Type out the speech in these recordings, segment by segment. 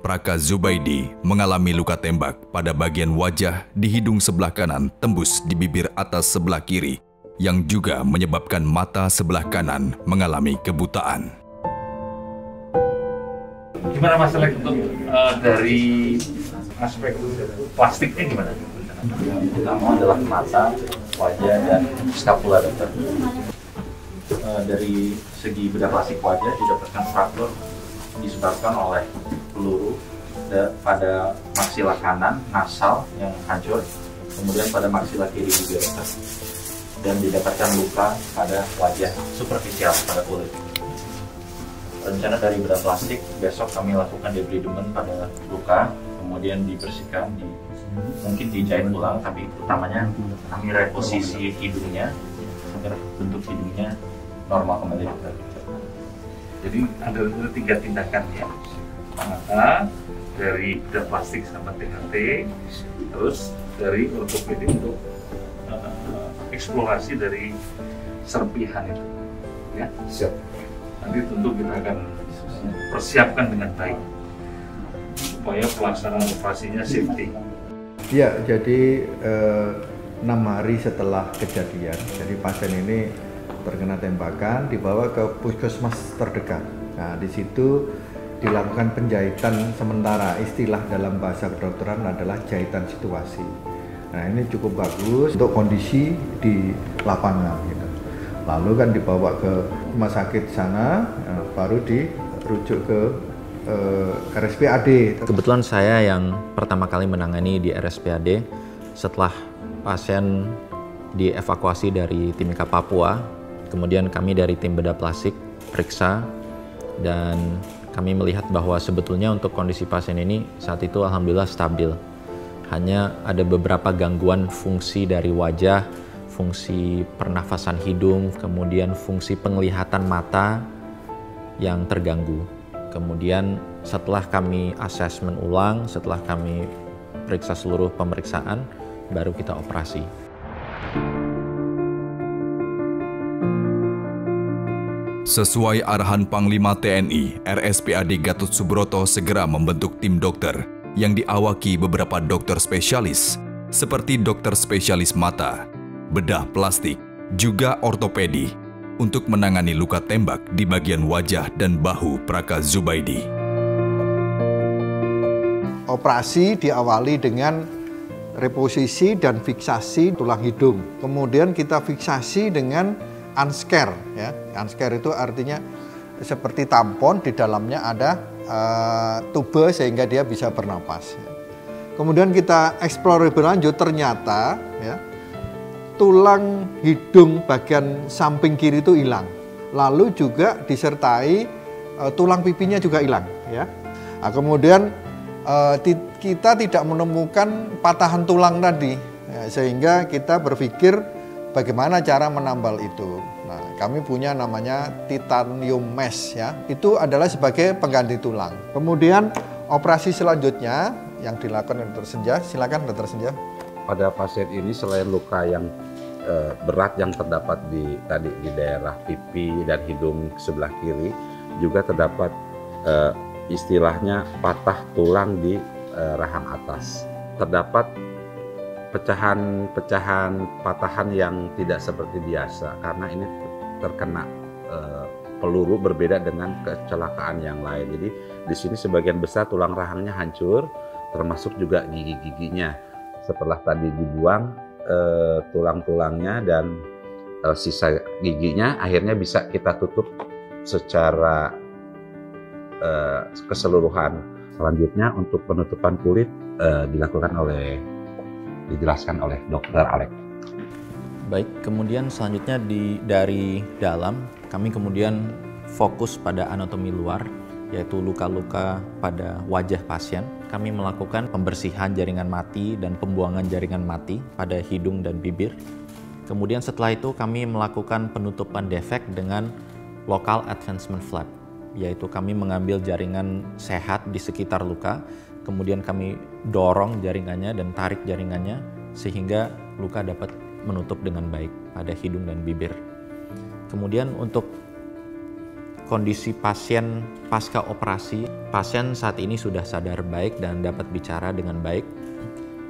Praka Zubaidi mengalami luka tembak pada bagian wajah di hidung sebelah kanan tembus di bibir atas sebelah kiri, yang juga menyebabkan mata sebelah kanan mengalami kebutaan. Gimana masalah untuk dari aspek plastiknya gimana? Yang utama adalah mata, wajah, dan skapula, dokter. Dari segi bedah plastik wajah didapatkan fraktur disebabkan oleh peluru pada maksila kanan, nasal yang hancur, kemudian pada maksila kiri juga, dokter. Dan didapatkan luka pada wajah superficial, pada kulit. Rencana dari bedah plastik, besok kami lakukan debridement pada luka, kemudian dibersihkan, mungkin dijahit ulang, tapi utamanya kami reposisi hidungnya agar bentuk hidungnya normal kembali, dokter. Jadi ada 3 tindakan ya, mata dari bedah plastik sama THT, terus dari ortopedi untuk eksplorasi dari serpihan itu, ya. Siap. Nanti tentu kita akan persiapkan dengan baik supaya pelaksanaan operasinya safety. Ya, jadi 6 hari setelah kejadian, jadi pasien ini terkena tembakan, dibawa ke puskesmas terdekat. Nah, di situ dilakukan penjahitan sementara, istilah dalam bahasa kedokteran adalah jahitan situasi. Nah, ini cukup bagus untuk kondisi di lapangan gitu. Lalu kan dibawa ke rumah sakit sana, baru dirujuk ke RSPAD. Kebetulan saya yang pertama kali menangani di RSPAD setelah pasien dievakuasi dari Timika Papua. Kemudian kami dari tim bedah plastik periksa dan kami melihat bahwa sebetulnya untuk kondisi pasien ini saat itu alhamdulillah stabil. Hanya ada beberapa gangguan fungsi dari wajah, fungsi pernafasan hidung, kemudian fungsi penglihatan mata yang terganggu. Kemudian setelah kami asesmen ulang, setelah kami periksa seluruh pemeriksaan, baru kita operasi. Sesuai arahan Panglima TNI, RSPAD Gatot Subroto segera membentuk tim dokter yang diawaki beberapa dokter spesialis seperti dokter spesialis mata, bedah plastik, juga ortopedi untuk menangani luka tembak di bagian wajah dan bahu Praka Zubaidi. Operasi diawali dengan reposisi dan fiksasi tulang hidung. Kemudian kita fiksasi dengan unscare, ya. Unscare itu artinya seperti tampon, di dalamnya ada tube sehingga dia bisa bernapas. Kemudian kita eksplor lebih lanjut, ternyata ya, tulang hidung bagian samping kiri itu hilang. Lalu juga disertai tulang pipinya juga hilang, ya. Nah, kemudian kita tidak menemukan patahan tulang tadi, ya, sehingga kita berpikir bagaimana cara menambal itu. Nah, kami punya namanya titanium mesh, ya. Itu adalah sebagai pengganti tulang. Kemudian operasi selanjutnya yang dilakukan Dr. Senja, silakan Dr. Senja. Pada pasien ini selain luka yang berat yang terdapat di daerah pipi dan hidung sebelah kiri, juga terdapat istilahnya patah tulang di rahang atas. Terdapat pecahan patahan yang tidak seperti biasa karena ini terkena peluru, berbeda dengan kecelakaan yang lain. Jadi di sini sebagian besar tulang rahangnya hancur, termasuk juga gigi-giginya. Setelah tadi dibuang tulang-tulangnya dan sisa giginya, akhirnya bisa kita tutup secara keseluruhan. Selanjutnya untuk penutupan kulit dijelaskan oleh Dr. Alek. Baik, kemudian selanjutnya dari dalam kami kemudian fokus pada anatomi luar, yaitu luka-luka pada wajah pasien. Kami melakukan pembersihan jaringan mati dan pembuangan jaringan mati pada hidung dan bibir. Kemudian setelah itu kami melakukan penutupan defek dengan local advancement flap, yaitu kami mengambil jaringan sehat di sekitar luka, kemudian kami dorong jaringannya dan tarik jaringannya sehingga luka dapat menutup dengan baik pada hidung dan bibir. Kemudian untuk kondisi pasien pasca operasi, pasien saat ini sudah sadar baik dan dapat bicara dengan baik.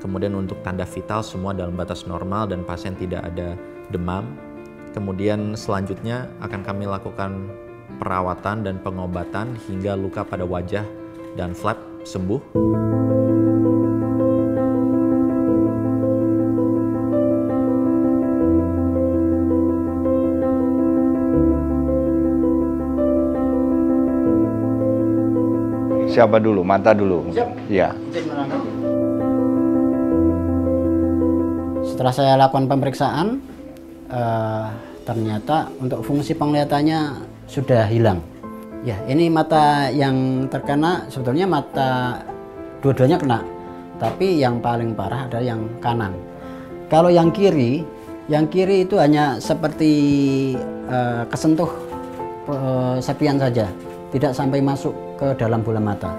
Kemudian untuk tanda vital semua dalam batas normal dan pasien tidak ada demam. Kemudian selanjutnya akan kami lakukan perawatan dan pengobatan hingga luka pada wajah dan flap sembuh. Siapa dulu? Mata dulu. Siap. Iya. Setelah saya lakukan pemeriksaan, ternyata untuk fungsi penglihatannya sudah hilang. Ya, ini mata yang terkena sebetulnya mata dua-duanya kena, tapi yang paling parah adalah yang kanan. Kalau yang kiri itu hanya seperti kesentuh sepian saja, tidak sampai masuk ke dalam bola mata.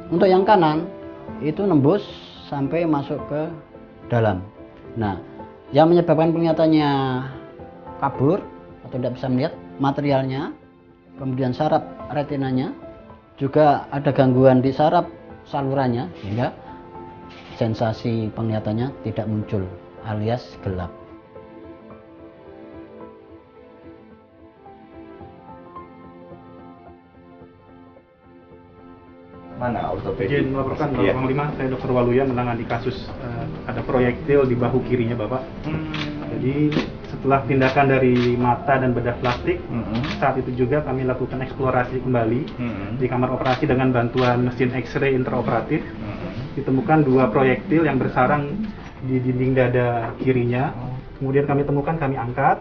Untuk yang kanan itu nembus sampai masuk ke dalam. Nah, yang menyebabkan penglihatannya kabur atau tidak bisa melihat materialnya, kemudian saraf retinanya, juga ada gangguan di saraf salurannya sehingga sensasi penglihatannya tidak muncul alias gelap. Mana ortopedi? Izin melaporkan Bapak Panglima, saya Dr. Waluya menangani kasus ada proyektil di bahu kirinya Bapak. Jadi setelah tindakan dari mata dan bedah plastik, saat itu juga kami lakukan eksplorasi kembali di kamar operasi dengan bantuan mesin X-ray intraoperatif. Ditemukan 2 proyektil yang bersarang di dinding dada kirinya. Kemudian kami temukan, kami angkat.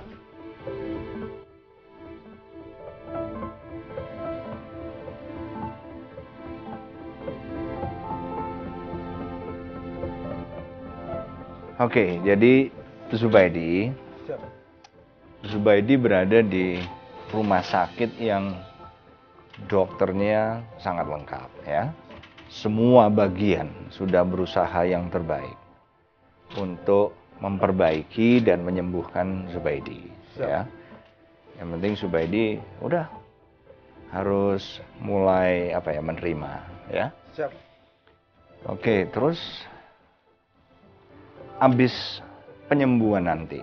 Oke, jadi Zubaidi berada di rumah sakit yang dokternya sangat lengkap ya. Semua bagian sudah berusaha yang terbaik untuk memperbaiki dan menyembuhkan Zubaidi ya. Yang penting Zubaidi udah harus mulai menerima ya. Siap. Oke, terus habis penyembuhan nanti,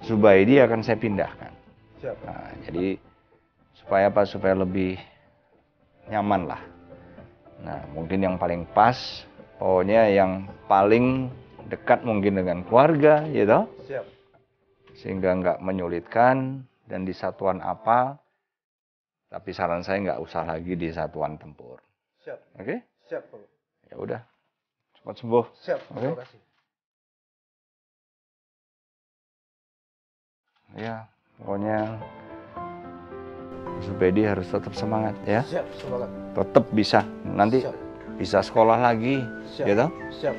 Zubaidi akan saya pindahkan. Siap. Nah, jadi supaya lebih nyaman lah. Nah, mungkin yang paling pas, pokoknya yang paling dekat mungkin dengan keluarga, gitu. Siap. Sehingga nggak menyulitkan dan di satuan apa. Tapi saran saya nggak usah lagi di satuan tempur. Siap. Oke? Siap, Pak. Ya udah, cepat sembuh. Siap. Oke? Terima kasih. Ya, pokoknya Zubaidi harus tetap semangat ya. Siap, semangat. Tetap bisa. Nanti Siap. bisa sekolah lagi, Siap. gitu. Siap.